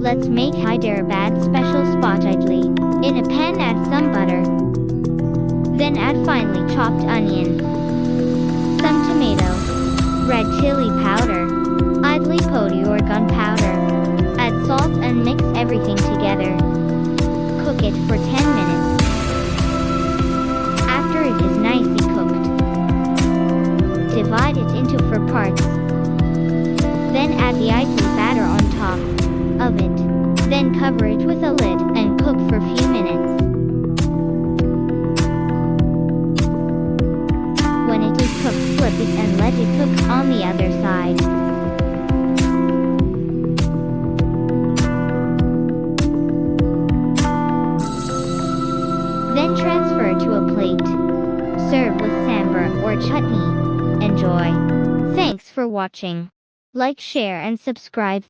Let's make Hyderabad special spot idli. In a pan add some butter. Then add finely chopped onion, some tomato, red chili powder, idli podi or gunpowder. Add salt and mix everything together. Cook it for 10 minutes. After it is nicely cooked, divide it into 4 parts. Then add the idli batter on top of it. Then cover it with a lid and cook for a few minutes. When it is cooked, flip it and let it cook on the other side. Then transfer to a plate. Serve with sambar or chutney. Enjoy. Thanks for watching. Like, share and subscribe.